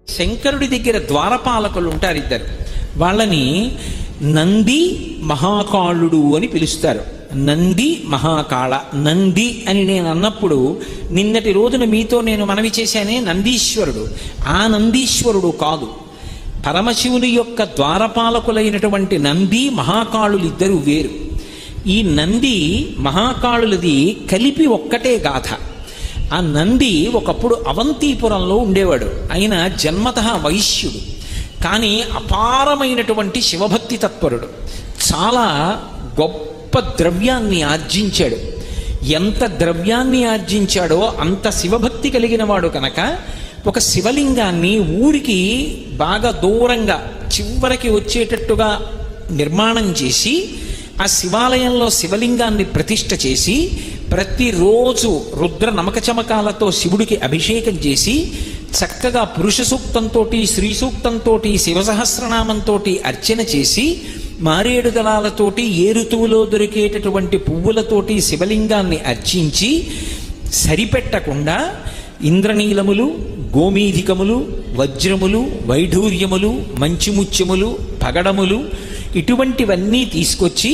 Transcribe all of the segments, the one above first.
శంకరుడి దగ్గర ద్వారపాలకులు ఉంటారు ఇద్దరు. వాళ్ళని నంది మహాకాళుడు అని పిలుస్తారు. నంది మహాకాళ. నంది అని నేను అన్నప్పుడు నిన్నటి రోజున మీతో నేను మనవి చేశానే నందీశ్వరుడు. ఆ నందీశ్వరుడు కాదు, పరమశివుని యొక్క ద్వారపాలకులైనటువంటి నంది మహాకాళులు ఇద్దరు వేరు. ఈ నంది మహాకాళులది కలిపి ఒక్కటే గాథ. ఆ నంది ఒకప్పుడు అవంతిపురంలో ఉండేవాడు. ఆయన జన్మతః వైశ్యుడు, కానీ అపారమైనటువంటి శివభక్తి తత్పరుడు. చాలా గొప్ప ద్రవ్యాన్ని ఆర్జించాడు. ఎంత ద్రవ్యాన్ని ఆర్జించాడో అంత శివభక్తి కలిగిన వాడు కనుక ఒక శివలింగాన్ని ఊరికి బాగా దూరంగా చివరికి వచ్చేటట్టుగా నిర్మాణం చేసి ఆ శివాలయంలో శివలింగాన్ని ప్రతిష్ఠ చేసి ప్రతిరోజు రుద్ర నమక చమకాలతో శివుడికి అభిషేకం చేసి చక్కగా పురుష సూక్తంతో శ్రీ సూక్తంతో శివసహస్రనామంతో అర్చన చేసి మారేడు దళాలతోటి ఏ ఋతువులో దొరికేటటువంటి పువ్వులతోటి శివలింగాన్ని అర్చించి సరిపెట్టకుండా ఇంద్రనీలములు, గోమీధికములు, వజ్రములు, వైఢూర్యములు, మంచిముత్యములు, పగడములు ఇటువంటివన్నీ తీసుకొచ్చి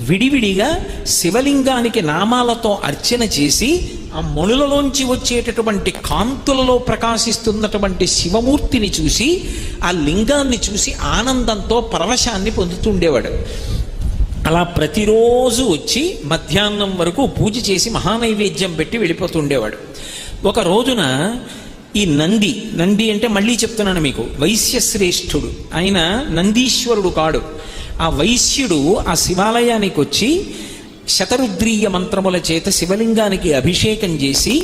విడివిడిగా శివలింగానికి నామాలతో అర్చన చేసి ఆ మణులలోంచి వచ్చేటటువంటి కాంతులలో ప్రకాశిస్తున్నటువంటి శివమూర్తిని చూసి ఆ లింగాన్ని చూసి ఆనందంతో పరవశాన్ని పొందుతుండేవాడు. అలా ప్రతిరోజు వచ్చి మధ్యాహ్నం వరకు పూజ చేసి మహానైవేద్యం పెట్టి వెళ్ళిపోతుండేవాడు. ఒక రోజున ఈ నంది అంటే మళ్ళీ చెప్తున్నాను మీకు, వైశ్యశ్రేష్ఠుడు. ఆయన నందీశ్వరుడు కాడు. ఆ వైశ్యుడు ఆ శివాలయానికి వచ్చి శతరుద్రీయ మంత్రముల చేత శివలింగానికి అభిషేకం చేసి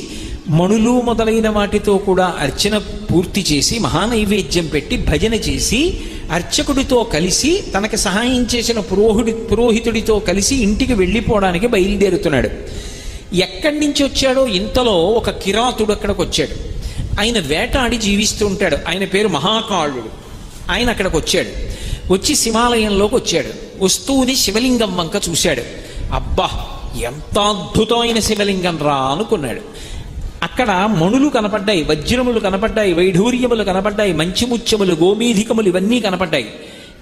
మణులు మొదలైన వాటితో కూడా అర్చన పూర్తి చేసి మహానైవేద్యం పెట్టి భజన చేసి అర్చకుడితో కలిసి తనకి సహాయం చేసిన పురోహితుడితో కలిసి ఇంటికి వెళ్ళిపోవడానికి బయలుదేరుతున్నాడు. ఎక్కడి నుంచి వచ్చాడో ఇంతలో ఒక కిరాతుడు అక్కడికి వచ్చాడు. ఆయన వేటాడి జీవిస్తూ ఉంటాడు. ఆయన పేరు మహాకాళుడు. ఆయన అక్కడికి వచ్చాడు. వచ్చి శివాలయంలోకి వచ్చాడు. వస్తూని శివలింగం వంక చూశాడు. అబ్బా, ఎంత అద్భుతమైన శివలింగం రా అనుకున్నాడు. అక్కడ మణులు కనపడ్డాయి, వజ్రములు కనపడ్డాయి, వైఢూర్యములు కనపడ్డాయి, మంచిముత్యములు, గోమీధికములు ఇవన్నీ కనపడ్డాయి.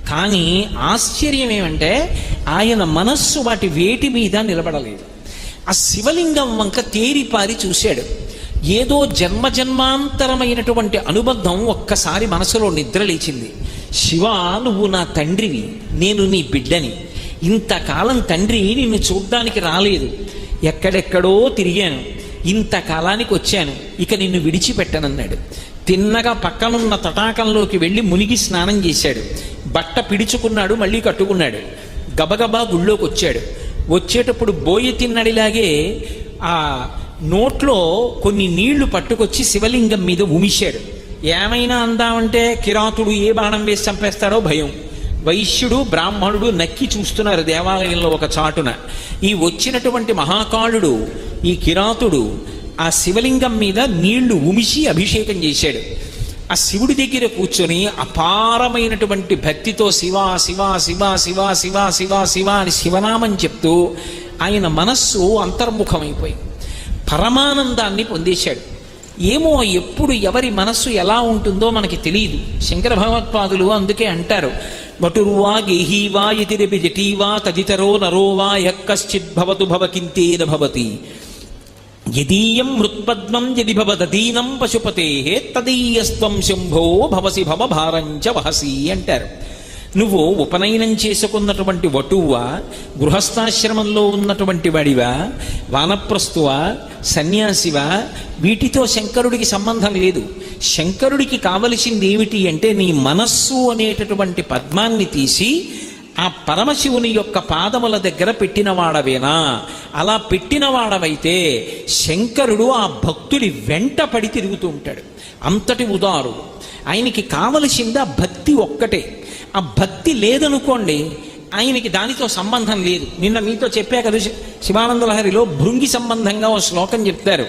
కానీ ఆశ్చర్యం ఏమంటే ఆయన మనస్సు వాటి వేటి మీద నిలబడలేదు. ఆ శివలింగం వంక తేరిపారి చూశాడు. ఏదో జన్మజన్మాంతరమైనటువంటి అనుబంధం ఒక్కసారి మనసులో నిద్రలేచింది. శివ, నువ్వు నా తండ్రివి, నేను నీ బిడ్డని. ఇంతకాలం తండ్రి నిన్ను చూడ్డానికి రాలేదు, ఎక్కడెక్కడో తిరిగాను, ఇంతకాలానికి వచ్చాను, ఇక నిన్ను విడిచిపెట్టనన్నాడు. తిన్నగా పక్కనున్న తటాకంలోకి వెళ్ళి మునిగి స్నానం చేశాడు. బట్ట పిడుచుకున్నాడు, మళ్ళీ కట్టుకున్నాడు. గబగబా గుళ్ళోకి వచ్చాడు. వచ్చేటప్పుడు బోయ తిన్నడిలాగే ఆ నోట్లో కొన్ని నీళ్లు పట్టుకొచ్చి శివలింగం మీద ఉమిశాడు. ఏమైనా అందామంటే కిరాతుడు ఏ బాణం వేసి చంపేస్తాడో భయం. వైశ్యుడు బ్రాహ్మణుడు నక్కి చూస్తున్నారు దేవాలయంలో ఒక చాటున. ఈ వచ్చినటువంటి మహాకాళుడు, ఈ కిరాతుడు ఆ శివలింగం మీద నీళ్లు ఉమిసి అభిషేకం చేశాడు. ఆ శివుడి దగ్గర కూర్చొని అపారమైనటువంటి భక్తితో శివ శివ శివ శివ శివ శివ శివ అని శివనామం చెప్తూ ఆయన మనస్సు అంతర్ముఖమైపోయింది. పరమానందాన్ని పొందేశాడు. ఏమో ఎప్పుడు ఎవరి మనస్సు ఎలా ఉంటుందో మనకి తెలియదు. శంకర భగవత్పాదులు అందుకే అంటారు, వటుర్వా గేహీవా యతిరపి జటీవా తదితరో నరోవా యక్కశ్చిద్భవతు భవకింతేన భవతి యదీయం మృత్పద్మం యది భవదీనం పశుపతే తదీయస్త్వం శంభో భవసి భవభారంచ వహసి అంటారు. నువ్వు ఉపనయనం చేసుకున్నటువంటి వటువా, గృహస్థాశ్రమంలో ఉన్నటువంటి వాడివా, వానప్రస్థువా, సన్యాసివా, వీటితో శంకరుడికి సంబంధం లేదు. శంకరుడికి కావలసింది ఏమిటి అంటే నీ మనస్సు అనేటటువంటి పద్మాన్ని తీసి ఆ పరమశివుని యొక్క పాదముల దగ్గర పెట్టినవాడవేనా? అలా పెట్టినవాడవైతే శంకరుడు ఆ భక్తుడి వెంట పడి తిరుగుతూ ఉంటాడు. అంతటి ఉదారుడు. ఆయనకి కావలసింది ఆ భక్తి ఒక్కటే. ఆ భక్తి లేదనుకోండి, ఆయనకి దానితో సంబంధం లేదు. నిన్న మీతో చెప్పా కదా, శివానంద లహరిలో భృంగి సంబంధంగా ఒక శ్లోకం చెప్తారు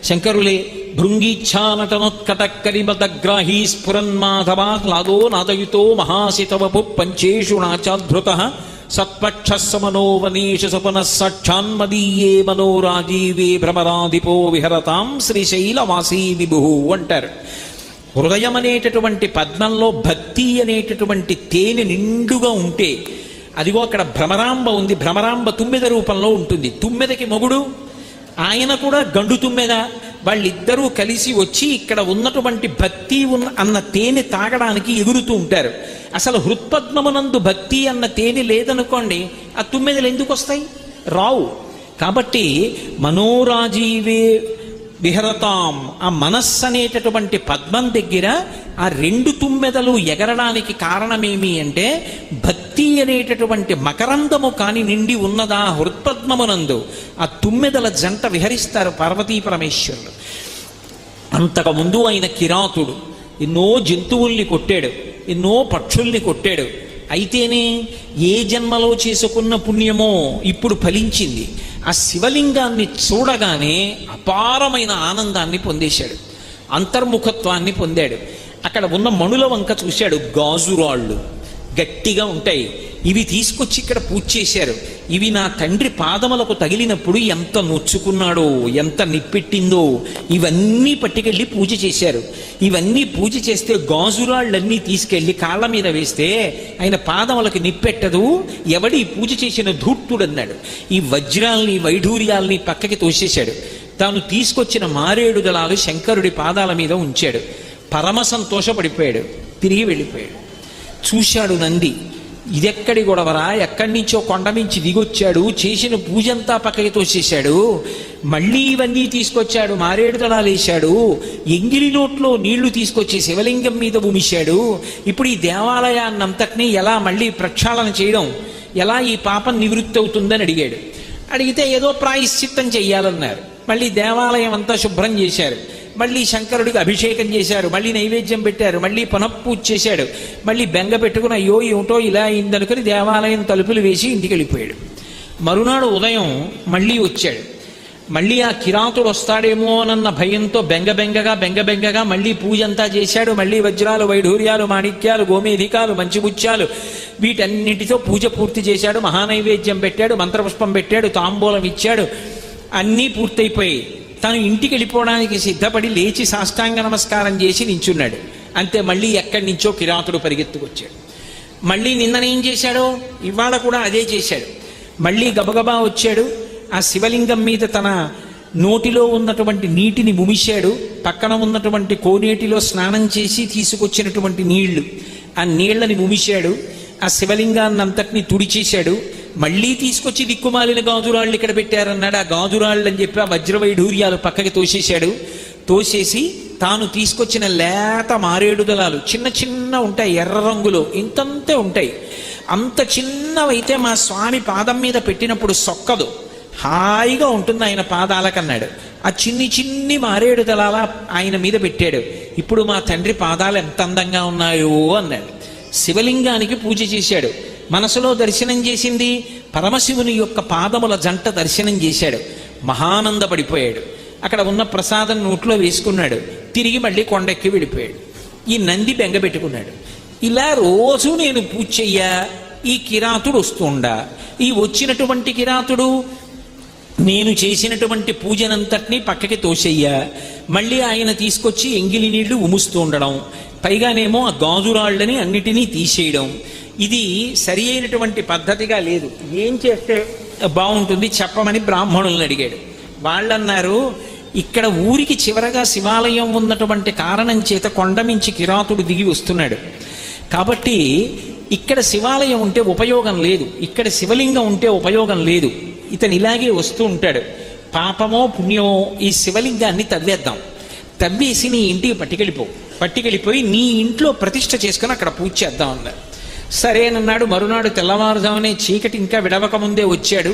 శంకరులే. భృంగీచ్ఛానటనోత్కటక్కరిమదగ్రాహీ స్ఫురన్మాధవాహ్లాదో నాదయుతో మహాశితవపు పంచేషు నాచాధృత సత్పక్ష సమనోవనేష సపన సాక్షాన్మదీయే మనోరాజీవే భ్రమరాధిపో విహరతాం శ్రీశైలవాసీ విభు అంటారు. హృదయం అనేటటువంటి పద్మంలో భక్తి అనేటటువంటి తేనె నిండుగా ఉంటే, అదిగో అక్కడ భ్రమరాంబ ఉంది, భ్రమరాంబ తుమ్మెద రూపంలో ఉంటుంది. తుమ్మెదకి మొగుడు ఆయన కూడా గండు తుమ్మెద. వాళ్ళిద్దరూ కలిసి వచ్చి ఇక్కడ ఉన్నటువంటి భక్తి అన్న తేనె తాగడానికి ఎగురుతూ ఉంటారు. అసలు హృత్పద్మమునందు భక్తి అన్న తేనె లేదనుకోండి, ఆ తుమ్మెదలు ఎందుకు వస్తాయి? రావు. కాబట్టి మనోరాజీవే విహరతాం, ఆ మనస్సు అనేటటువంటి పద్మం దగ్గర ఆ రెండు తుమ్మెదలు ఎగరడానికి కారణమేమి అంటే, భక్తి అనేటటువంటి మకరందము కాని నిండి ఉన్నదా హృత్పద్మమునందు, ఆ తుమ్మెదల జంట విహరిస్తారు పార్వతీ పరమేశ్వరులు. అంతకుముందు ఆయన కిరాతుడు, ఎన్నో జంతువుల్ని కొట్టాడు, ఎన్నో పక్షుల్ని కొట్టాడు. అయితేనే ఏ జన్మలో చేసుకున్న పుణ్యమో ఇప్పుడు ఫలించింది. ఆ శివలింగాన్ని చూడగానే అపారమైన ఆనందాన్ని పొందేశాడు, అంతర్ముఖత్వాన్ని పొందాడు. అక్కడ ఉన్న మణుల వంక చూశాడు. గాజురాళ్ళు గట్టిగా ఉంటాయి, ఇవి తీసుకొచ్చి ఇక్కడ పూజ చేశారు. ఇవి నా తండ్రి పాదములకు తగిలినప్పుడు ఎంత నొచ్చుకున్నాడో, ఎంత నిప్పెట్టిందో, ఇవన్నీ పట్టుకెళ్ళి పూజ చేశారు. ఇవన్నీ పూజ చేస్తే గాజురాళ్ళన్నీ తీసుకెళ్ళి కాళ్ళ మీద వేస్తే ఆయన పాదములకు నిప్పెట్టదు, ఎవడి పూజ చేసిన ధూర్తుడన్నాడు. ఈ వజ్రాల్ని వైఢూర్యాల్ని పక్కకి తోసేశాడు. తాను తీసుకొచ్చిన మారేడు దళాలు శంకరుడి పాదాల మీద ఉంచాడు. పరమ సంతోషపడిపోయాడు, తిరిగి వెళ్ళిపోయాడు. చూశాడు నంది, ఇదెక్కడి గొడవరా, ఎక్కడి నుంచో కొండ నుంచి దిగొచ్చాడు, చేసిన పూజంతా పక్కకి తోసేశాడు, మళ్ళీ ఇవన్నీ తీసుకొచ్చాడు, మారేడు దళాలు వేశాడు, ఎంగిలి నోట్లో నీళ్లు తీసుకొచ్చి శివలింగం మీద ఉమిశాడు. ఇప్పుడు ఈ దేవాలయాన్నంతటినీ ఎలా మళ్ళీ ప్రక్షాళన చేయడం, ఎలా ఈ పాపం నివృత్తి అవుతుందని అడిగాడు. అడిగితే ఏదో ప్రాయశ్చిత్తం చెయ్యాలన్నారు. మళ్ళీ దేవాలయం అంతా శుభ్రం చేశారు, మళ్ళీ శంకరుడికి అభిషేకం చేశారు, మళ్ళీ నైవేద్యం పెట్టారు, మళ్ళీ పునఃపూజ చేశాడు. మళ్ళీ బెంగ పెట్టుకుని అయ్యో ఏమిటో ఇలా అయిందనుకుని దేవాలయం తలుపులు వేసి ఇంటికి వెళ్ళిపోయాడు. మరునాడు ఉదయం మళ్ళీ వచ్చాడు. మళ్ళీ ఆ కిరాతుడు వస్తాడేమో అన్న భయంతో బెంగబెంగగా మళ్ళీ పూజ అంతా చేశాడు. మళ్ళీ వజ్రాలు వైఢూర్యాలు మాణిక్యాలు గోమేధికాలు మంచిముత్యాలు వీటన్నిటితో పూజ పూర్తి చేశాడు. మహానైవేద్యం పెట్టాడు, మంత్రపుష్పం పెట్టాడు, తాంబూలం ఇచ్చాడు. అన్నీ పూర్తయిపోయి తను ఇంటికి వెళ్ళిపోవడానికి సిద్ధపడి లేచి సాష్టాంగ నమస్కారం చేసి నించున్నాడు. అంతే, మళ్ళీ ఎక్కడి నుంచో కిరాతుడు పరిగెత్తుకొచ్చాడు. మళ్ళీ నిన్ననేం చేశాడో ఇవాళ కూడా అదే చేశాడు. మళ్ళీ గబగబా వచ్చాడు. ఆ శివలింగం మీద తన నోటిలో ఉన్నటువంటి నీటిని ముమిశాడు. పక్కన ఉన్నటువంటి కోనేటిలో స్నానం చేసి తీసుకొచ్చినటువంటి నీళ్లు, ఆ నీళ్లని ముమిశాడు. ఆ శివలింగాన్నంతటినీ తుడిచేశాడు. మళ్ళీ తీసుకొచ్చి దిక్కుమాలిన గాజురాళ్ళు ఇక్కడ పెట్టారన్నాడు. ఆ గాజురాళ్ళు అని చెప్పి ఆ వజ్రవైఢూర్యాలు పక్కకి తోసేశాడు. తోసేసి తాను తీసుకొచ్చిన లేత మారేడు దళాలు చిన్న చిన్న ఉంటాయి, ఎర్ర రంగులో ఇంతంతే ఉంటాయి. అంత చిన్నవైతే మా స్వామి పాదం మీద పెట్టినప్పుడు సొక్కదు, హాయిగా ఉంటుంది ఆయన పాదాలకన్నాడు. ఆ చిన్ని మారేడు దళాల ఆయన మీద పెట్టాడు. ఇప్పుడు మా తండ్రి పాదాలు ఎంత అందంగా ఉన్నాయో అన్నాడు. శివలింగానికి పూజ చేశాడు. మనసులో దర్శనం చేసింది పరమశివుని యొక్క పాదముల జంట దర్శనం చేశాడు. మహానందపడిపోయాడు. అక్కడ ఉన్న ప్రసాదం నోట్లో వేసుకున్నాడు. తిరిగి మళ్ళీ కొండెక్కి వెళ్ళిపోయాడు. ఈ నంది బెంగ పెట్టుకున్నాడు. ఇలా రోజు నేను పూజ చెయ్యా, ఈ కిరాతుడు వస్తుండా, ఈ వచ్చినటువంటి కిరాతుడు నేను చేసినటువంటి పూజనంతటినీ పక్కకి తోసేయ్యా, మళ్ళీ ఆయన తీసుకొచ్చి ఎంగిలి నీళ్లు ఉముస్తూ ఉండడం, పైగానేమో ఆ గాజురాళ్ళని అన్నిటినీ తీసేయడం, ఇది సరి అయినటువంటి పద్ధతిగా లేదు. ఏం చేస్తే బాగుంటుంది చెప్పమని బ్రాహ్మణుల్ని అడిగాడు. వాళ్ళన్నారు, ఇక్కడ ఊరికి చివరగా శివాలయం ఉన్నటువంటి కారణం చేత కొండమించి కిరాతుడు దిగి వస్తున్నాడు. కాబట్టి ఇక్కడ శివాలయం ఉంటే ఉపయోగం లేదు, ఇక్కడ శివలింగం ఉంటే ఉపయోగం లేదు. ఇతను ఇలాగే వస్తూ ఉంటాడు. పాపమో పుణ్యమో ఈ శివలింగాన్ని తవ్వేద్దాం, తవ్వేసి నీ ఇంటికి పట్టుకెళ్ళిపోయి నీ ఇంట్లో ప్రతిష్ఠ చేసుకుని అక్కడ పూజ చేద్దాం అన్నారు. సరేనన్నాడు. మరునాడు తెల్లవారుజామునే చీకటి ఇంకా విడవకముందే వచ్చాడు.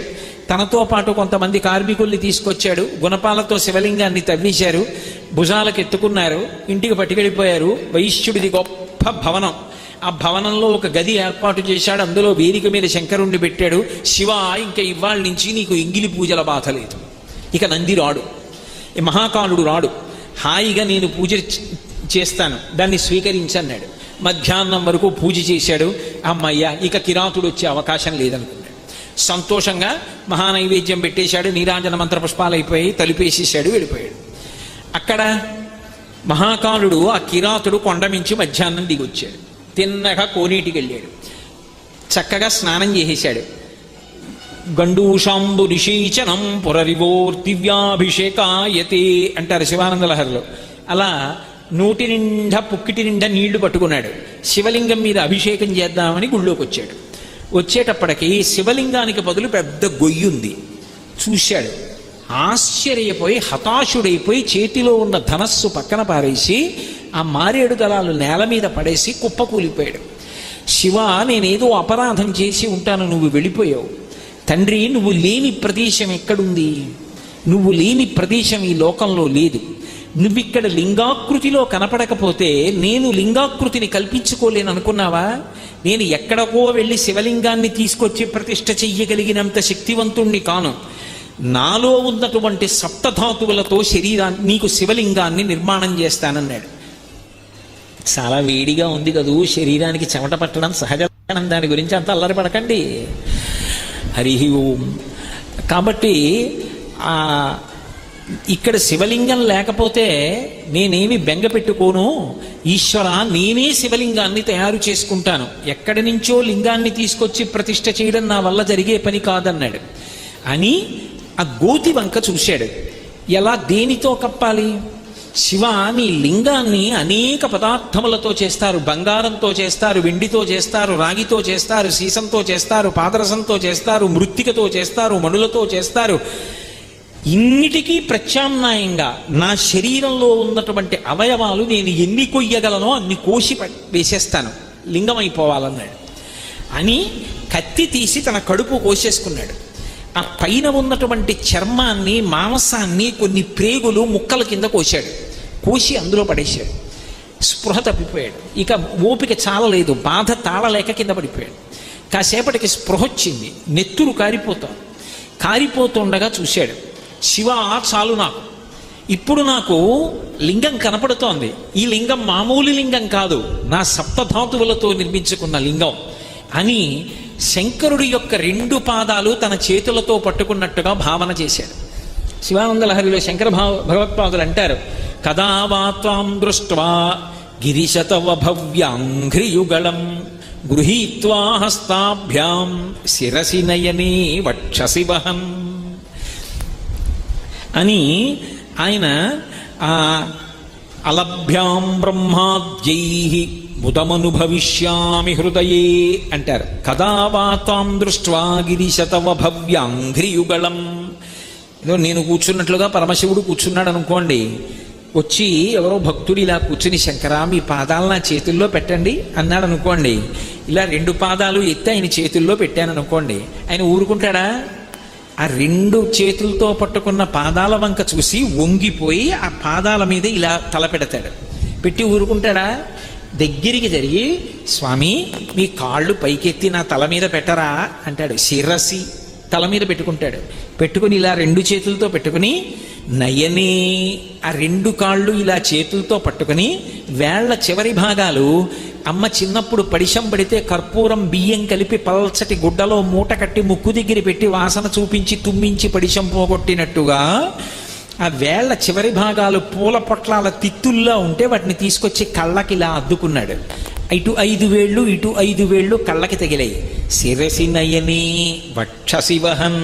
తనతో పాటు కొంతమంది కార్మికుల్ని తీసుకొచ్చాడు. గుణపాలతో శివలింగాన్ని తవ్వేశారు, భుజాలకు ఎత్తుకున్నారు, ఇంటికి పట్టుకెళ్ళిపోయారు. వైశ్యుడిది గొప్ప భవనం. ఆ భవనంలో ఒక గది ఏర్పాటు చేశాడు. అందులో వేదిక మీద శంకరుణ్ణి పెట్టాడు. శివ, ఇంకా ఇవాళ నుంచి నీకు ఎంగిలి పూజల బాధ లేదు, ఇక నంది రాడు, ఈ మహాకాలుడు రాడు, హాయిగా నేను పూజ చేస్తాను, దాన్ని స్వీకరించన్నాడు. మధ్యాహ్నం వరకు పూజ చేశాడు. అమ్మయ్య, ఇక కిరాతుడు వచ్చే అవకాశం లేదనుకున్నాడు. సంతోషంగా మహానైవేద్యం పెట్టేశాడు. నీరాజన మంత్రపుష్పాలు అయిపోయి తలుపేసేసాడు, వెళ్ళిపోయాడు. అక్కడ మహాకాలుడు ఆ కిరాతుడు కొండమించి మధ్యాహ్నం దిగొచ్చాడు. తిన్నగా కోనేటికి వెళ్ళాడు. చక్కగా స్నానం చేసేశాడు. గండూషాంబు నిశీచనం పురరివోర్దివ్యాభిషేకాయతే అంటారు శివానంద లహరిలో. అలా నోటి నిండా పుక్కిటి నిండా నీళ్లు పట్టుకున్నాడు. శివలింగం మీద అభిషేకం చేద్దామని గుళ్ళోకి వచ్చాడు. వచ్చేటప్పటికి శివలింగానికి బదులు పెద్ద గొయ్యుంది. చూశాడు. ఆశ్చర్యపోయి హతాశుడైపోయి చేతిలో ఉన్న ధనస్సు పక్కన పారేసి ఆ మారేడు దళాలు నేల మీద పడేసి కుప్పకూలిపోయాడు. శివ, నేనేదో అపరాధం చేసి ఉంటాను, నువ్వు వెళ్ళిపోయావు. తండ్రి, నువ్వు లేని ప్రదేశం ఎక్కడుంది? నువ్వు లేని ప్రదేశం ఈ లోకంలో లేదు. నువ్విక్కడ లింగాకృతిలో కనపడకపోతే నేను లింగాకృతిని కల్పించుకోలేను అనుకున్నావా? నేను ఎక్కడికో వెళ్ళి శివలింగాన్ని తీసుకొచ్చి ప్రతిష్ఠ చెయ్యగలిగినంత శక్తివంతుణ్ణి కాను. నాలో ఉన్నటువంటి సప్తధాతువులతో నీకు శివలింగాన్ని నిర్మాణం చేస్తానన్నాడు. చాలా వేడిగా ఉంది కదూ, శరీరానికి చెమట పట్టడం సహజం, దాని గురించి అంత అల్లరిపడకండి. హరి ఓం. కాబట్టి ఇక్కడ శివలింగం లేకపోతే నేనేమి బెంగ పెట్టుకోను. ఈశ్వర, నేనే శివలింగాన్ని తయారు చేసుకుంటాను. ఎక్కడి నుంచో లింగాన్ని తీసుకొచ్చి ప్రతిష్ఠ చేయడం నా వల్ల జరిగే పని కాదన్నాడు. అని ఆ గోతి వంక చూశాడు. ఎలా, దేనితో కప్పాలి? శివ, నీ లింగాన్ని అనేక పదార్థములతో చేస్తారు. బంగారంతో చేస్తారు, వెండితో చేస్తారు, రాగితో చేస్తారు, సీసంతో చేస్తారు, పాదరసంతో చేస్తారు, మృత్తికతో చేస్తారు, మణులతో చేస్తారు. ఇన్నిటికీ ప్రత్యామ్నాయంగా నా శరీరంలో ఉన్నటువంటి అవయవాలు నేను ఎన్ని కొయ్యగలనో అన్ని కోసి వేసేస్తాను, లింగం అయిపోవాలన్నాడు. అని కత్తి తీసి తన కడుపు కోసేసుకున్నాడు. ఆ పైన ఉన్నటువంటి చర్మాన్ని, మాంసాన్ని, కొన్ని ప్రేగులు ముక్కల కింద కోశాడు. కోసి అందులో పడేశాడు. స్పృహ తప్పిపోయాడు. ఇక ఓపిక చాలలేదు, బాధ తాళలేక కింద పడిపోయాడు. కాసేపటికి స్పృహ వచ్చింది. నెత్తురు కారిపోతుండగా చూశాడు. శివ, చాలు, ఇప్పుడు నాకు లింగం కనపడుతోంది. ఈ లింగం మామూలు లింగం కాదు, నా సప్తధాతువులతో నిర్మించుకున్న లింగం అని శంకరుడి యొక్క 2 పాదాలు తన చేతులతో పట్టుకున్నట్టుగా భావన చేశాడు. శివానంద లహరిలో శంకర భగవత్పాదులు అంటారు, కదా వా త్వాం దృష్ట్వా గిరిశతవ భవ్యాంఘ్రియుగళం గృహీత్వా హస్తాభ్యాం శిరసి నయనే వక్షసి వహం అని ఆయన అలభ్యాం బ్రహ్మాద్యై ముదమనుభవిష్యామి హృదయే అంటారు. కదా వా త్వాం దృష్ట్వా గిరిశతవ భవ్యాంఘ్రియుగళం. ఏదో నేను కూర్చున్నట్లుగా పరమశివుడు కూర్చున్నాడు అనుకోండి. వచ్చి ఎవరో భక్తుడు ఇలా కూర్చుని, శంకరా, మీ పాదాలు నా చేతుల్లో పెట్టండి అన్నాడు అనుకోండి. ఇలా 2 పాదాలు ఎత్తి ఆయన చేతుల్లో పెట్టాను అనుకోండి. ఆయన ఊరుకుంటాడా? ఆ 2 చేతులతో పట్టుకున్న పాదాల వంక చూసి వంగిపోయి ఆ పాదాల మీద ఇలా తల పెడతాడు. పెట్టి ఊరుకుంటాడా? దగ్గరికి జరిగి, స్వామి, మీ కాళ్ళు పైకెత్తి నా తల మీద పెట్టరా అంటాడు. శిరసి తల మీద పెట్టుకుంటాడు. పెట్టుకుని ఇలా 2 చేతులతో పెట్టుకుని నయనే ఆ 2 కాళ్ళు ఇలా చేతులతో పట్టుకుని వేళ్ల చివరి భాగాలు అమ్మ చిన్నప్పుడు పడిశం పడితే కర్పూరం బియ్యం కలిపి పల్చటి గుడ్డలో మూట కట్టి ముక్కు దగ్గర పెట్టి వాసన చూపించి తుమ్మించి పడిశం పోగొట్టినట్టుగా ఆ వేళ్ల చివరి భాగాలు పూల పొట్లాల తిత్తుల్లా ఉంటే వాటిని తీసుకొచ్చి కళ్ళకి ఇలా అద్దుకున్నాడు. ఇటు 5 వేళ్ళు ఇటు 5 వేళ్ళు కళ్ళకి తగిలాయి. శిరసి నయనే వక్షసి వహన్.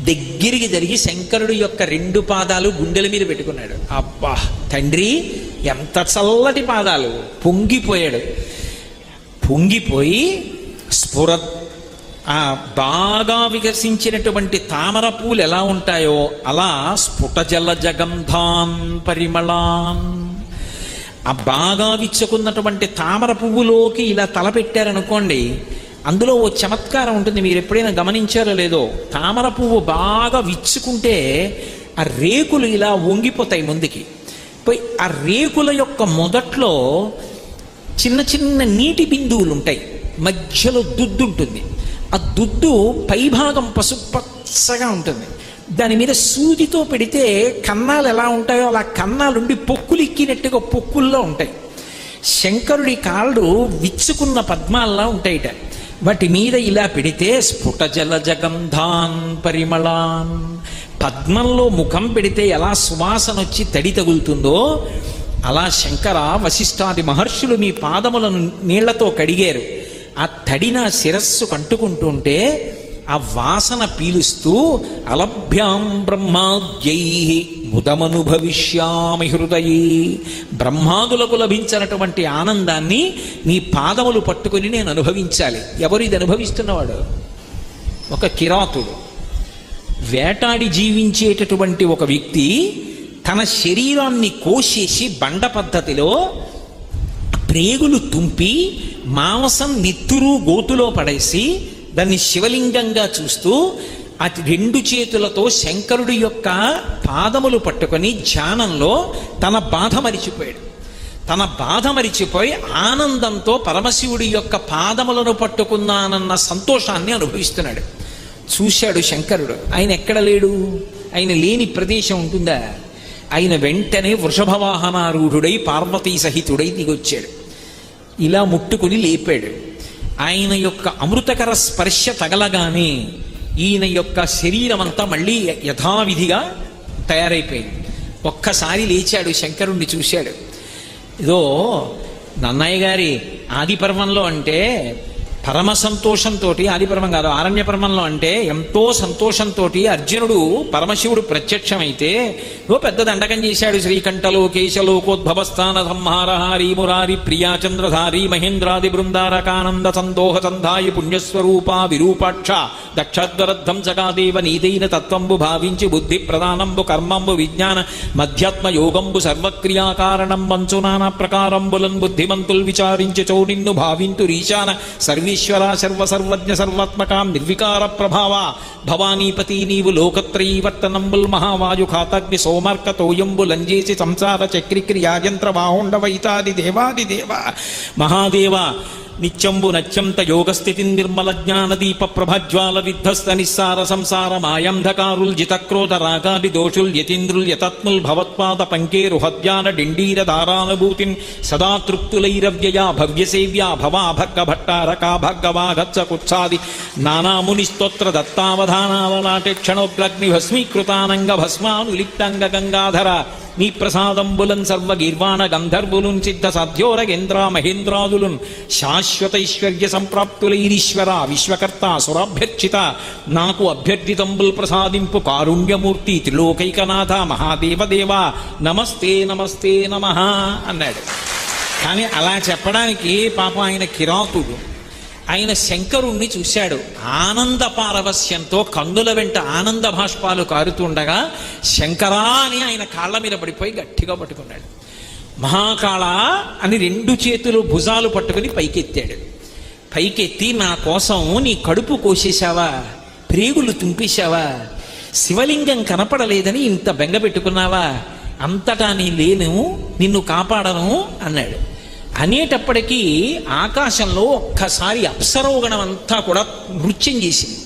దగ్గరికి జరిగి శంకరుడు యొక్క 2 పాదాలు గుండెల మీద పెట్టుకున్నాడు. అబ్బా తండ్రి, ఎంత చల్లటి పాదాలు! పొంగిపోయాడు. పొంగిపోయి స్ఫుర బాగా వికసించినటువంటి తామర పూలు ఎలా ఉంటాయో అలా స్ఫుట జల జగంధాన్ పరిమళాన్. ఆ బాగా విచ్చుకున్నటువంటి తామర పువ్వులోకి ఇలా తలపెట్టారనుకోండి, అందులో ఓ చమత్కారం ఉంటుంది. మీరు ఎప్పుడైనా గమనించారో లేదో, తామర పువ్వు బాగా విచ్చుకుంటే ఆ రేకులు ఇలా వంగిపోతాయి ముందుకి. పోయి ఆ రేకుల యొక్క మొదట్లో చిన్న చిన్న నీటి బిందువులు ఉంటాయి, మధ్యలో దుద్దు ఉంటుంది. ఆ దుద్దు పైభాగం పసుపచ్చగా ఉంటుంది. దాని మీద సూదితో పెడితే కన్నాలు ఎలా ఉంటాయో అలా కన్నాలుండి పొక్కులు ఎక్కినట్టుగా పొక్కుల్లో ఉంటాయి. శంకరుడి కాళ్ళు విచ్చుకున్న పద్మాల్లా ఉంటాయిట. వాటి మీద ఇలా పెడితే స్ఫుట జల జగంధాన్ పరిమళాన్. పద్మంలో ముఖం పెడితే ఎలా సువాసన వచ్చి తడి తగులుతుందో అలా శంకర వశిష్ఠాది మహర్షులు మీ పాదములను నీళ్లతో కడిగారు. ఆ తడిన శిరస్సు కంటుకుంటుంటే ఆ వాసన పీలుస్తూ అలభ్యాం బ్రహ్మాద్యై ముదమనుభవిష్యామి హృదయే, బ్రహ్మాదులకు లభించినటువంటి ఆనందాన్ని నీ పాదములు పట్టుకుని నేను అనుభవించాలి. ఎవరు ఇది అనుభవిస్తున్నవాడు? ఒక కిరాతుడు, వేటాడి జీవించేటటువంటి ఒక వ్యక్తి తన శరీరాన్ని కోసేసి బండ పద్ధతిలో ప్రేగులు తుంపి మాంసం నెత్తురు గోతులో పడేసి దాన్ని శివలింగంగా చూస్తూ అతి 2 చేతులతో శంకరుడి యొక్క పాదములు పట్టుకొని ధ్యానంలో తన బాధ మరిచిపోయాడు. తన బాధ మరిచిపోయి ఆనందంతో పరమశివుడి యొక్క పాదములను పట్టుకున్నానన్న సంతోషాన్ని అనుభవిస్తున్నాడు. చూశాడు శంకరుడు, ఆయన ఎక్కడ లేడు? ఆయన లేని ప్రదేశం ఉంటుందా? ఆయన వెంటనే వృషభవాహనారూఢుడై పార్వతీ సహితుడై దిగొచ్చాడు. ఇలా ముట్టుకుని లేపాడు. ఆయన యొక్క అమృతకర స్పర్శ తగలగానే ఈయన యొక్క శరీరం అంతా మళ్ళీ యథావిధిగా తయారైపోయింది. ఒక్కసారి లేచాడు, శంకరుణ్ణి చూశాడు. ఇదో నన్నయ్య గారి ఆదిపర్వంలో అంటే పరమ సంతోషంతో, ఆదిపర్వం కాదు ఆరణ్యపర్వంలో అంటే ఎంతో సంతోషంతో అర్జునుడు పరమశివుడు ప్రత్యక్షమైతే పెద్ద దండకం చేశాడు. శ్రీకంఠలో కేశలోకోద్భవస్థాన సంహారహారీ మురారి ప్రియాచంద్రధారి మహేంద్రాది బృందారకానంద సందోహ సంధాయి పుణ్యస్వరూప విరూపాక్ష దక్షద్వరద్ధం జగాదేవ నీదైన తత్వంబు భావించి బుద్ధి ప్రధానంబు కర్మంబు విజ్ఞాన మధ్యాత్మ యోగంబు సర్వక్రియాకారణం వంచు నానా ప్రకారంబులన్ బుద్ధిమంతుల్ విచారించి చౌనిన్ను భావింతు రీశాన సర్వీశ్వర సర్వసర్వజ్ఞ సర్వాత్మకాం నిర్వికార ప్రభావ భవానీపతి నీవు లోకత్రయీవర్తనంబుల్ మహావాయు ఖాతగ్ని సోమర్క తోయంబులంజేసి సంసార చక్రిక్రియాయంత్ర వాహుండవైతాది దేవాది దేవ మహాదేవ నిత్యంబు నత్యంత యోగస్థితి నిర్మల జ్ఞాన దీప ప్రభజ్వాల విధ్వస్త నిస్సార సంసార మాయంధకారుల్ జితక్రోధ రాగాది దోషుల్ యతీంద్రుల్ యతత్ముల్ భవత్పాద పంకేరుహద్యాన డిండీర ధారానుభూతిన్ సదా తృప్తులైరవ్యయా భవ్యసేవ్యా భవా భగ్గ భట్టారకా భగ్గవాగచ్చ కుత్సాది నానాముని స్తోత్ర దత్తావధానావలాటే క్షణోగ్రగ్ని భస్మీకృతానంగ భస్మానులిప్తంగ గంగాధర నీ ప్రసాదంబులన్ సర్వగీర్వాణ గంధర్వులున్ సిద్ధ సాధ్యోరగేంద్ర మహేంద్రాదులున్ శాశ్వతైశ్వర్య సంప్రాప్తులైరీశ్వర విశ్వకర్త సురాభ్యర్చిత నాకు అభ్యర్థితంబుల్ ప్రసాదింపు కారుణ్యమూర్తి త్రిలోకైకనాథ మహాదేవదేవ నమస్తే నమస్తే నమః అన్నాడు. కానీ అలా చెప్పడానికి పాపం ఆయన కిరాతుడు. ఆయన శంకరుణ్ణి చూశాడు. ఆనంద పారవస్యంతో కన్నుల వెంట ఆనంద భాష్పాలు కారుతుండగా శంకరా అని ఆయన కాళ్ళ మీద పడిపోయి గట్టిగా పట్టుకున్నాడు. మహాకాళ అని 2 చేతులు భుజాలు పట్టుకుని పైకెత్తాడు. పైకెత్తి నా కోసం నీ కడుపు కోసేశావా, ప్రేగులు తుంపేశావా, శివలింగం కనపడలేదని ఇంత బెంగ పెట్టుకున్నావా, అంతటా నీ లేను, నిన్ను కాపాడను అన్నాడు. అనేటప్పటికీ ఆకాశంలో ఒక్కసారి అప్సరోగణం అంతా కూడా నృత్యం చేసింది.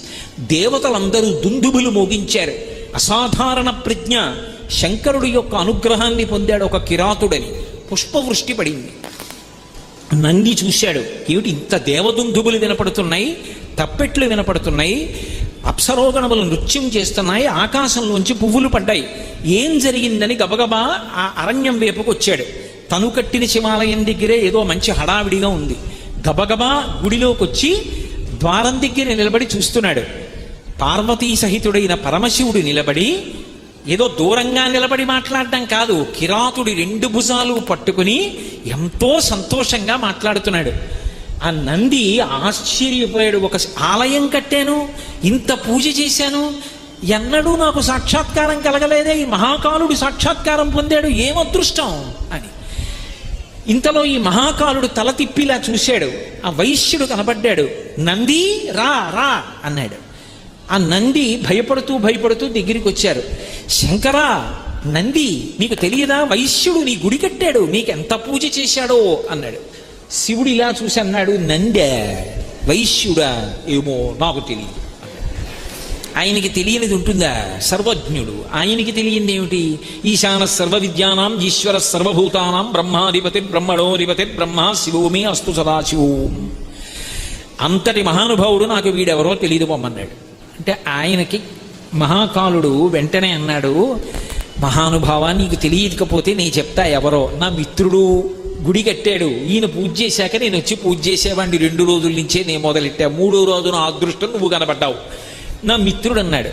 దేవతలందరూ దుందుబులు మోగించారు. అసాధారణ ప్రజ్ఞ, శంకరుడి యొక్క అనుగ్రహాన్ని పొందాడు ఒక కిరాతుడని. పుష్పవృష్టి పడింది. నంది చూశాడు, ఏమిటి ఇంత దేవదుందుబులు వినపడుతున్నాయి, తప్పెట్లు వినపడుతున్నాయి, అప్సరోగణములు నృత్యం చేస్తున్నాయి, ఆకాశంలోంచి పువ్వులు పడ్డాయి, ఏం జరిగిందని గబగబా ఆ అరణ్యం వైపుకు వచ్చాడు. తను కట్టిన శివాలయం దగ్గరే ఏదో మంచి హడావిడిగా ఉంది. గబగబా గుడిలోకి వచ్చి ద్వారం దగ్గర నిలబడి చూస్తున్నాడు. పార్వతీ సహితుడైన పరమశివుడు నిలబడి ఏదో దూరంగా నిలబడి మాట్లాడడం కాదు, కిరాతుడి 2 భుజాలు పట్టుకుని ఎంతో సంతోషంగా మాట్లాడుతున్నాడు. ఆ నంది ఆశ్చర్యపోయాడు. ఒక ఆలయం కట్టాను, ఇంత పూజ చేశాను, ఎన్నడూ నాకు సాక్షాత్కారం కలగలేదే, ఈ మహాకాలుడు సాక్షాత్కారం పొందాడు, ఏం అదృష్టం అని. ఇంతలో ఈ మహాకాలుడు తల తిప్పిలా చూశాడు. ఆ వైశ్యుడు కనబడ్డాడు. నంది రా రా అన్నాడు. ఆ నంది భయపడుతూ దగ్గరికి వచ్చారు. శంకరా, నంది నీకు తెలియదా, వైశ్యుడు నీ గుడి కట్టాడు, నీకెంత పూజ చేశాడో అన్నాడు. శివుడు ఇలా చూసి అన్నాడు, నందే వైశ్యుడా, ఏమో నాకు తెలియదు. ఆయనకి తెలియనిది ఉంటుందా? సర్వజ్ఞుడు. ఆయనకి తెలియంది ఏమిటి? ఈశాన సర్వ విద్యానాం ఈశ్వర సర్వభూతానాం బ్రహ్మాధిపతి బ్రహ్మణోధిపతి బ్రహ్మ శివోమి అస్తు సదాశివోం. అంతటి మహానుభావుడు నాకు వీడెవరో తెలియదు పొమ్మన్నాడు. అంటే ఆయనకి మహాకాలుడు వెంటనే అన్నాడు, మహానుభావ, నీకు తెలియకపోతే నేను చెప్తా ఎవరో. నా మిత్రుడు గుడి కట్టాడు, ఈయన పూజ చేశాక నేను వచ్చి పూజ చేసేవాడిని 2 రోజుల నుంచే నేను మొదలెట్టా. 3వ రోజున అదృష్టం నువ్వు కనబడ్డావు. నా మిత్రుడు అన్నాడు.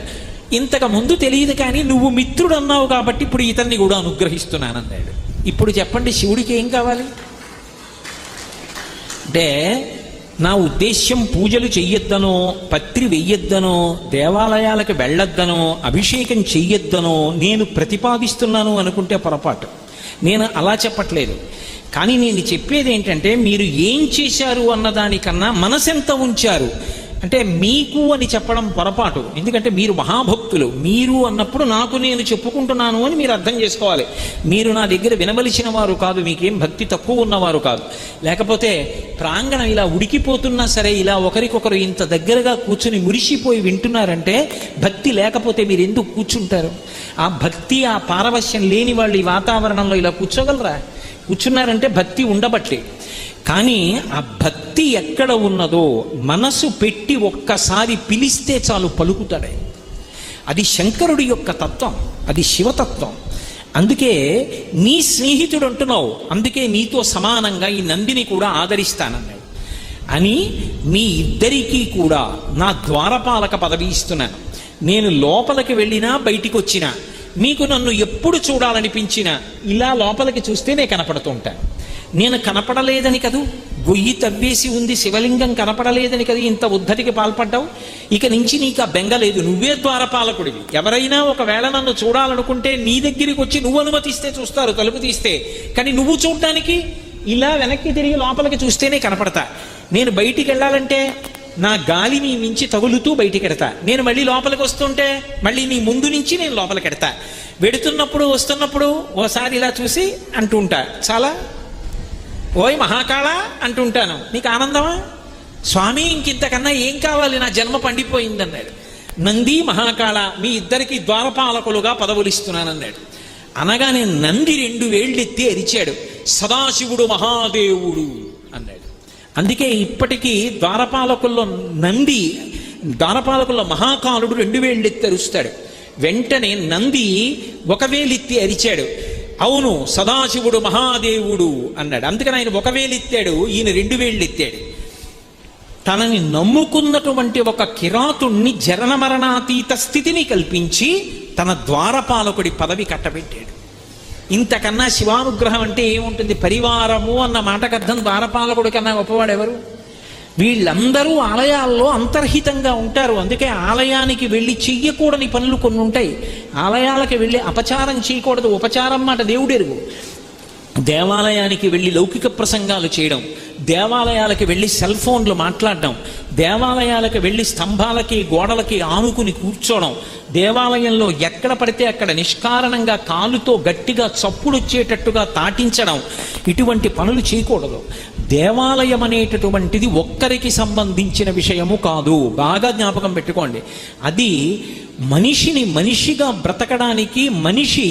ఇంతకు ముందు తెలియదు కానీ నువ్వు మిత్రుడు అన్నావు కాబట్టి ఇప్పుడు ఇతన్ని కూడా అనుగ్రహిస్తున్నానన్నాడు. ఇప్పుడు చెప్పండి, శివుడికి ఏం కావాలి? అంటే నా ఉద్దేశ్యం పూజలు చెయ్యొద్దనో, పత్రి వెయ్యొద్దనో, దేవాలయాలకు వెళ్ళొద్దనో, అభిషేకం చెయ్యొద్దనో నేను ప్రతిపాదిస్తున్నాను అనుకుంటే పొరపాటు. నేను అలా చెప్పట్లేదు. కానీ నేను చెప్పేది ఏంటంటే, మీరు ఏం చేశారు అన్నదానికన్నా మనసెంత ఉంచారు అంటే మీకు అని చెప్పడం పొరపాటు. ఎందుకంటే మీరు మహాభక్తులు. మీరు అన్నప్పుడు నాకు నేను చెప్పుకుంటున్నాను అని మీరు అర్థం చేసుకోవాలి. మీరు నా దగ్గర వినవలసిన వారు కాదు, మీకేం భక్తి తక్కువ ఉన్నవారు కాదు. లేకపోతే ప్రాంగణం ఇలా ఉడికిపోతున్నా సరే ఇలా ఒకరికొకరు ఇంత దగ్గరగా కూర్చుని మురిసిపోయి వింటున్నారంటే భక్తి లేకపోతే మీరు ఎందుకు కూర్చుంటారు? ఆ భక్తి, ఆ పారవశ్యం లేని వాళ్ళు ఈ వాతావరణంలో ఇలా కూర్చోగలరా? కూర్చున్నారంటే భక్తి ఉండబట్టే. కానీ ఆ భక్తి ఎక్కడ ఉన్నదో మనసు పెట్టి ఒక్కసారి పిలిస్తే చాలు పలుకుతాడే. అది శంకరుడి యొక్క తత్వం, అది శివతత్వం. అందుకే నీ స్నేహితుడు అంటున్నావు, అందుకే నీతో సమానంగా ఈ నందిని కూడా ఆదరిస్తానన్నాడు అని మీ ఇద్దరికీ కూడా నా ద్వారపాలక పదవి ఇస్తున్నాను. నేను లోపలికి వెళ్ళినా బయటికి వచ్చినా మీకు నన్ను ఎప్పుడు చూడాలనిపించినా ఇలా లోపలికి చూస్తే నేను కనపడుతూ ఉంటాను. నేను కనపడలేదని కదూ, గొయ్యి తవ్వేసి ఉంది, శివలింగం కనపడలేదని కదా ఇంత ఉద్ధతికి పాల్పడ్డావు. ఇక నుంచి నీకు ఆ బెంగ లేదు, నువ్వే ద్వారపాలకుడివి. ఎవరైనా ఒకవేళ నన్ను చూడాలనుకుంటే నీ దగ్గరికి వచ్చి నువ్వు అనుమతిస్తే చూస్తారు, తలుపు తీస్తే. కానీ నువ్వు చూడడానికి ఇలా వెనక్కి తిరిగి లోపలికి చూస్తేనే కనపడతా. నేను బయటికి వెళ్ళాలంటే నా గాలి నీ మించి తగులుతూ బయటికి ఎడతా. నేను మళ్ళీ లోపలికి వస్తుంటే మళ్ళీ నీ ముందు నుంచి నేను లోపలికి ఎడతా. వెడుతున్నప్పుడు వస్తున్నప్పుడు ఓసారి ఇలా చూసి అంటూ ఉంటా, చాలా ఓయ్ మహాకాళ అంటుంటాను. నీకు ఆనందమా? స్వామి ఇంకింతకన్నా ఏం కావాలి, నా జన్మ పండిపోయిందన్నాడు. నంది మహాకాళ మీ ఇద్దరికి ద్వారపాలకులుగా పదవులు ఇస్తున్నానన్నాడు. అనగానే నంది 2 వేళ్ళెత్తి అరిచాడు, సదాశివుడు మహాదేవుడు అన్నాడు. అందుకే ఇప్పటికీ ద్వారపాలకుల్లో మహాకాలుడు 2 వేళ్ళెత్తి అరుస్తాడు. వెంటనే నంది 1 వేలెత్తి అరిచాడు, అవును సదాశివుడు మహాదేవుడు అన్నాడు. అందుకని ఆయన 1 వేలెత్తాడు, ఈయన 2 వేళ్ళెత్తాడు. తనని నమ్ముకున్నటువంటి ఒక కిరాతుణ్ణి జనన మరణాతీత స్థితిని కల్పించి తన ద్వారపాలకుడి పదవి కట్టబెట్టాడు. ఇంతకన్నా శివానుగ్రహం అంటే ఏముంటుంది? పరివారము అన్న మాటకు అర్థం ద్వారపాలకుడి కన్నా గొప్పవాడు ఎవరు? వీళ్ళందరూ ఆలయాల్లో అంతర్హితంగా ఉంటారు. అందుకే ఆలయానికి వెళ్ళి చెయ్యకూడని పనులు కొన్ని ఉంటాయి. ఆలయాలకు వెళ్ళి అపచారం చేయకూడదు, ఉపచారం మాట దేవుడెరుగు. దేవాలయానికి వెళ్ళి లౌకిక ప్రసంగాలు చేయడం, దేవాలయాలకు వెళ్ళి సెల్ ఫోన్లు మాట్లాడడం, దేవాలయాలకు వెళ్ళి స్తంభాలకి గోడలకి ఆనుకుని కూర్చోవడం, దేవాలయంలో ఎక్కడ పడితే అక్కడ నిష్కారణంగా కాలుతో గట్టిగా చప్పుడొచ్చేటట్టుగా తాటించడం, ఇటువంటి పనులు చేయకూడదు. దేవాలయం అనేటటువంటిది ఒక్కరికి సంబంధించిన విషయము కాదు, బాగా జ్ఞాపకం పెట్టుకోండి. అది మనిషిని మనిషిగా బ్రతకడానికి, మనిషి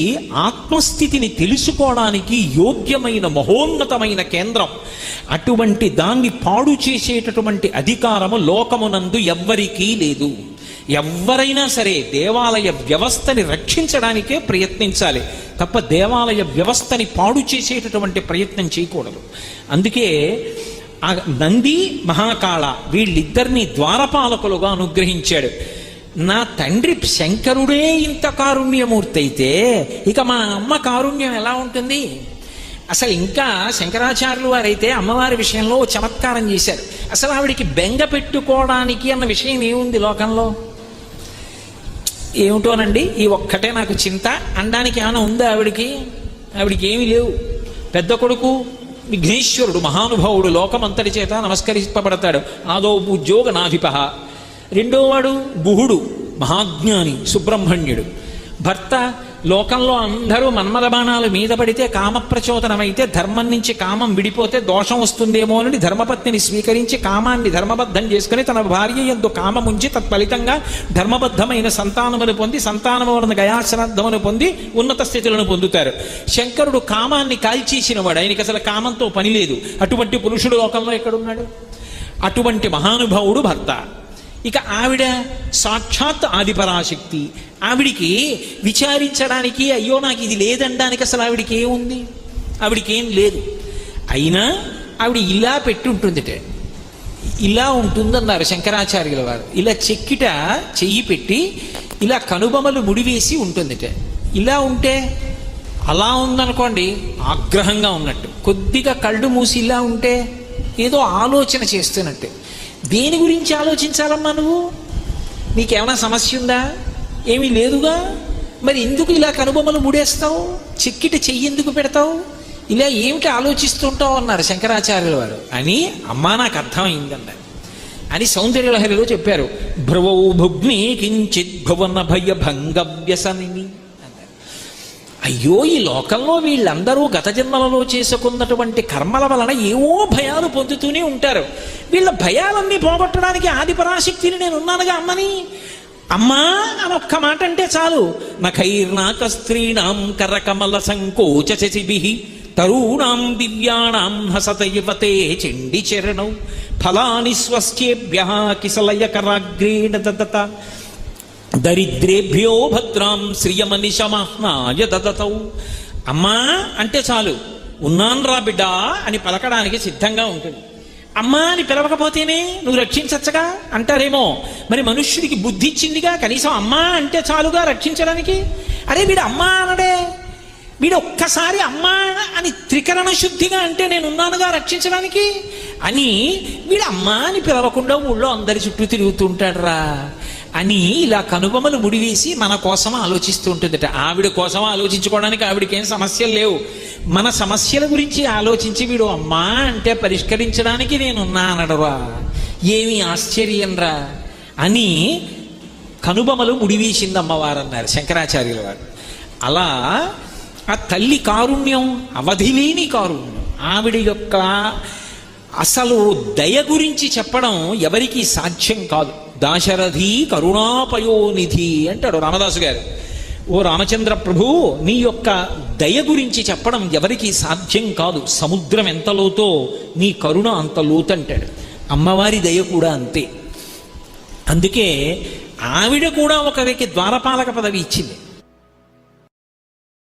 ఆత్మస్థితిని తెలుసుకోవడానికి యోగ్యమైన మహోన్నతమైన కేంద్రం. అటువంటి దాన్ని పాడు చేసేటటువంటి అధికారము లోకమునందు ఎవ్వరికీ లేదు. ఎవరైనా సరే దేవాలయ వ్యవస్థని రక్షించడానికే ప్రయత్నించాలి తప్ప దేవాలయ వ్యవస్థని పాడు చేసేటటువంటి ప్రయత్నం చేయకూడదు. అందుకే ఆ నంది మహాకాళ వీళ్ళిద్దరినీ ద్వారపాలకులుగా అనుగ్రహించాడు. నా తండ్రి శంకరుడే ఇంత కారుణ్యమూర్తి అయితే ఇక మా అమ్మ కారుణ్యం ఎలా ఉంటుంది? అసలు ఇంకా శంకరాచార్యులు వారైతే అమ్మవారి విషయంలో చమత్కారం చేశారు. అసలు ఆవిడికి బెంగ పెట్టుకోవడానికి అన్న విషయం ఏముంది లోకంలో? ఏమిటోనండి, ఈ ఒక్కటే నాకు చింత అనడానికి ఏమైనా ఉందా ఆవిడికి? ఆవిడికి ఏమీ లేవు. పెద్ద కొడుకు విఘ్నేశ్వరుడు మహానుభావుడు, లోకమంతటి చేత నమస్కరింపబడతాడు. ఆదో ఉద్యోగ నాధిప. రెండోవాడు గుహుడు మహాజ్ఞాని సుబ్రహ్మణ్యుడు. భర్త లోకంలో అందరూ మన్మథ బాణాలు మీద పడితే కామప్రచోదనమైతే ధర్మం నుంచి కామం విడిపోతే దోషం వస్తుందేమో అని ధర్మపత్నిని స్వీకరించి కామాన్ని ధర్మబద్ధం చేసుకుని తన భార్య యందు కామముంచి తత్ఫలితంగా ధర్మబద్ధమైన సంతానమును పొంది సంతానము వలన గయాశ్రాద్ధమును పొంది ఉన్నత స్థితులను పొందుతారు. శంకరుడు కామాన్ని కాల్చేసిన వాడు, ఆయనకి అసలు కామంతో పని లేదు. అటువంటి పురుషుడు లోకంలో ఎక్కడున్నాడు? అటువంటి మహానుభావుడు భర్త. ఇక ఆవిడ సాక్షాత్ ఆదిపరాశక్తి. ఆవిడికి విచారించడానికి అయ్యో నాకు ఇది లేదనడానికి అసలు ఆవిడికి ఏముంది? ఆవిడికేం లేదు. అయినా ఆవిడ ఇలా పెట్టుంటుందిట. ఇలా ఉంటుందన్నారు శంకరాచార్యుల వారు. ఇలా చెక్కిట చెయ్యి పెట్టి ఇలా కనుబొమలు ముడివేసి ఉంటుందిట. ఇలా ఉంటే అలా ఉందనుకోండి ఆగ్రహంగా ఉన్నట్టు, కొద్దిగా కళ్ళు మూసి ఇలా ఉంటే ఏదో ఆలోచన చేస్తున్నట్టు. దేని గురించి ఆలోచించాలమ్మా నువ్వు? నీకేమైనా సమస్య ఉందా? ఏమీ లేదుగా. మరి ఎందుకు ఇలా కనుబొమ్మలు ముడేస్తావు? చెక్కిట చెయ్యి ఎందుకు పెడతావు? ఇలా ఏమిటి ఆలోచిస్తుంటావు అన్నారు శంకరాచార్యుల వారు. అని అమ్మా నాకు అర్థమైందన్నారు అని సౌందర్యలహరిలో చెప్పారు. భ్రువౌ భుగ్ని కించిత్ భువన భయ భంగ వ్యసనిని అన్నారు. అయ్యో ఈ లోకంలో వీళ్ళందరూ గత జన్మలలో చేసుకున్నటువంటి కర్మల వలన ఏవో భయాలు పొందుతూనే ఉంటారు. వీళ్ళ భయాలన్నీ పోగొట్టడానికి ఆదిపరాశక్తిని నేను ఉన్నానుగా అమ్మని. అమ్మా అని ఒక్క మాట అంటే చాలు. నఖైర్నాక స్త్రీణాం కరకమల సంకోచ శశిభిః తరూణాం దివ్యాణాం హసత యువతే చండి చరణౌ ఫలాని స్వస్యేభ్యః కిసలయకరాగ్రేణ దదత దరిద్రేభ్యో భద్రాం శ్రియమనిశమహ్నాయ దదతౌ. అమ్మా అంటే చాలు ఉన్నాను రా బిడ్డా అని పలకడానికి సిద్ధంగా ఉంటుంది. అమ్మా అని పిలవకపోతేనే నువ్వు రక్షించచ్చగా అంటారేమో. మరి మనుష్యుడికి బుద్ధి ఇచ్చిందిగా, కనీసం అమ్మా అంటే చాలుగా రక్షించడానికి. అరే వీడు అమ్మా అనడే, వీడు ఒక్కసారి అమ్మా అని త్రికరణ శుద్ధిగా అంటే నేనున్నానుగా రక్షించడానికి అని వీడు అమ్మా అని పిలవకుండా ఊళ్ళో అందరి చుట్టూ తిరుగుతుంటాడు రా అని ఇలా కనుబొమ్మలు ముడివేసి మన కోసం ఆలోచిస్తూ ఉంటుందట. ఆవిడ కోసం ఆలోచించుకోవడానికి ఆవిడకేం సమస్యలు లేవు. మన సమస్యల గురించి ఆలోచించి వీడు అమ్మా అంటే పరిష్కరించడానికి నేనున్నానడరా, ఏమి ఆశ్చర్యం రా అని కనుబొమ్మలు ముడివేసింది అమ్మవారన్నారు శంకరాచార్యుల వారు. అలా ఆ తల్లి కారుణ్యం అవధిలేని కారుణ్యం. ఆవిడ యొక్క అసలు దయ గురించి చెప్పడం ఎవరికీ సాధ్యం కాదు. దాశరథి కరుణాపయోనిధి అంటాడు రామదాసు గారు. ఓ రామచంద్ర ప్రభు, నీ యొక్క దయ గురించి చెప్పడం ఎవరికీ సాధ్యం కాదు. సముద్రం ఎంత లోతో నీ కరుణ అంత లోతంటాడు. అమ్మవారి దయ కూడా అంతే. అందుకే ఆవిడ కూడా ఒకరికి ద్వారపాలక పదవి ఇచ్చింది.